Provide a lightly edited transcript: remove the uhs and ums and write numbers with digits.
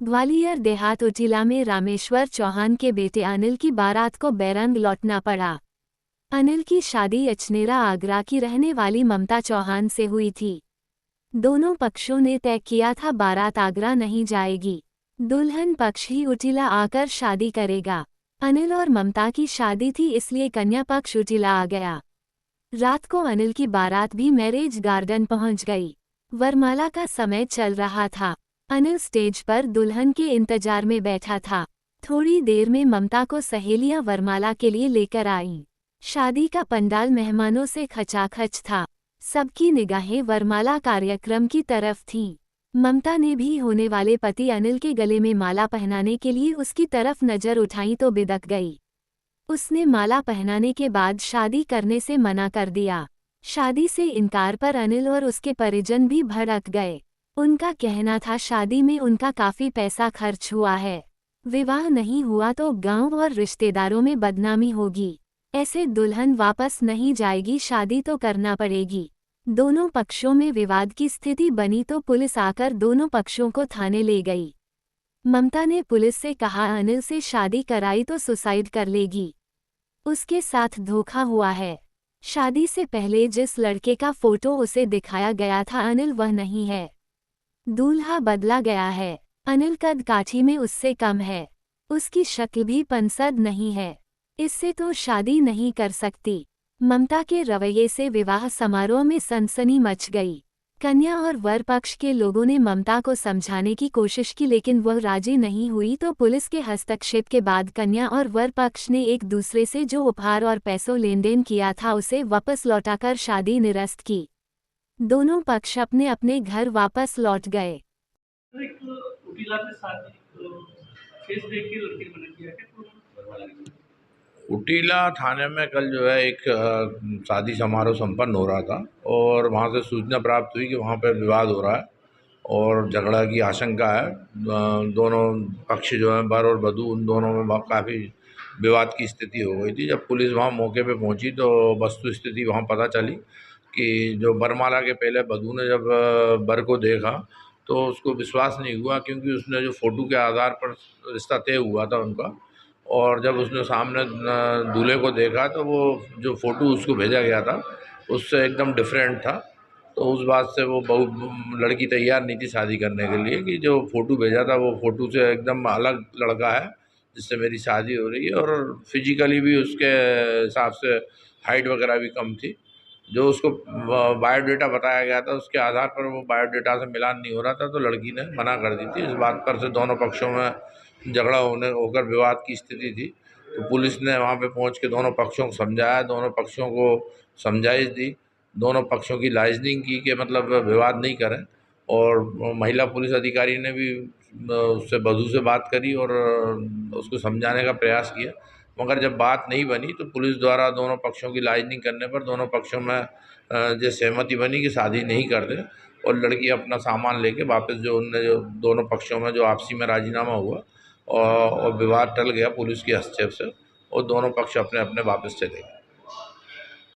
ग्वालियर देहात उटिला में रामेश्वर चौहान के बेटे अनिल की बारात को बेरंग लौटना पड़ा। अनिल की शादी अचनेरा आगरा की रहने वाली ममता चौहान से हुई थी। दोनों पक्षों ने तय किया था बारात आगरा नहीं जाएगी, दुल्हन पक्ष ही उटिला आकर शादी करेगा। अनिल और ममता की शादी थी, इसलिए कन्या पक्ष उटिला आ गया। रात को अनिल की बारात भी मैरिज गार्डन पहुंच गई। वरमाला का समय चल रहा था। अनिल स्टेज पर दुल्हन के इंतजार में बैठा था। थोड़ी देर में ममता को सहेलियां वरमाला के लिए लेकर आईं। शादी का पंडाल मेहमानों से खचाखच था। सबकी निगाहें वरमाला कार्यक्रम की तरफ थीं। ममता ने भी होने वाले पति अनिल के गले में माला पहनाने के लिए उसकी तरफ नजर उठाई तो बिदक गई। उसने माला पहनाने के बाद शादी करने से मना कर दिया। शादी से इनकार पर अनिल और उसके परिजन भी भड़क गए। उनका कहना था शादी में उनका काफी पैसा खर्च हुआ है, विवाह नहीं हुआ तो गांव और रिश्तेदारों में बदनामी होगी, ऐसे दुल्हन वापस नहीं जाएगी, शादी तो करना पड़ेगी। दोनों पक्षों में विवाद की स्थिति बनी तो पुलिस आकर दोनों पक्षों को थाने ले गई। ममता ने पुलिस से कहा अनिल से शादी कराई तो सुसाइड कर लेगी, उसके साथ धोखा हुआ है। शादी से पहले जिस लड़के का फोटो उसे दिखाया गया था अनिल वह नहीं है, दूल्हा बदला गया है। अनिल कद काठी में उससे कम है, उसकी शक्ल भी पंसद नहीं है, इससे तो शादी नहीं कर सकती। ममता के रवैये से विवाह समारोह में सनसनी मच गई। कन्या और वर पक्ष के लोगों ने ममता को समझाने की कोशिश की, लेकिन वह राजी नहीं हुई तो पुलिस के हस्तक्षेप के बाद कन्या और वर पक्ष ने एक दूसरे से जो उपहार और पैसों लेन देन किया था उसे वापस लौटाकर शादी निरस्त की। दोनों पक्ष अपने अपने घर वापस लौट गए। एक उटीला पे शादी फेस देख के लड़की ने मना किया क्या? उटीला थाने में कल जो है एक शादी समारोह संपन्न हो रहा था और वहाँ से सूचना प्राप्त हुई कि वहाँ पर विवाद हो रहा है और झगड़ा की आशंका है। दोनों पक्ष जो हैं वर और वधू उन दोनों में काफ़ी विवाद की स्थिति हो गई थी। जब पुलिस वहाँ मौके पे पहुँची तो वस्तु स्थिति वहाँ पता चली कि जो वरमाला के पहले वधू ने जब वर को देखा तो उसको विश्वास नहीं हुआ, क्योंकि उसने जो फ़ोटो के आधार पर रिश्ता तय हुआ था उनका, और जब उसने सामने दूल्हे को देखा तो वो जो फ़ोटो उसको भेजा गया था उससे एकदम डिफरेंट था। तो उस बात से वो बहुत लड़की तैयार नहीं थी शादी करने के लिए कि जो फ़ोटो भेजा था वो फ़ोटो से एकदम अलग लड़का है जिससे मेरी शादी हो रही है, और फिजिकली भी उसके हिसाब से हाइट वगैरह भी कम थी। जो उसको बायोडाटा बताया गया था उसके आधार पर वो बायोडाटा से मिलान नहीं हो रहा था, तो लड़की ने मना कर दी थी। इस बात पर से दोनों पक्षों में झगड़ा होकर विवाद की स्थिति थी। तो पुलिस ने वहाँ पे पहुँच के दोनों पक्षों को समझाया, दोनों पक्षों को समझाइश दी, दोनों पक्षों की लाइजनिंग की कि मतलब विवाद नहीं करें, और महिला पुलिस अधिकारी ने भी उससे वधू से बात करी और उसको समझाने का प्रयास किया। मगर जब बात नहीं बनी तो पुलिस द्वारा दोनों पक्षों की लाइजनिंग करने पर दोनों पक्षों में जो सहमति बनी कि शादी नहीं कर दे, और लड़की अपना सामान लेके वापस जो उनने जो दोनों पक्षों में जो आपसी में राजीनामा हुआ और विवाद टल गया पुलिस के हस्तक्षेप से, और दोनों पक्ष अपने अपने वापस चले गए।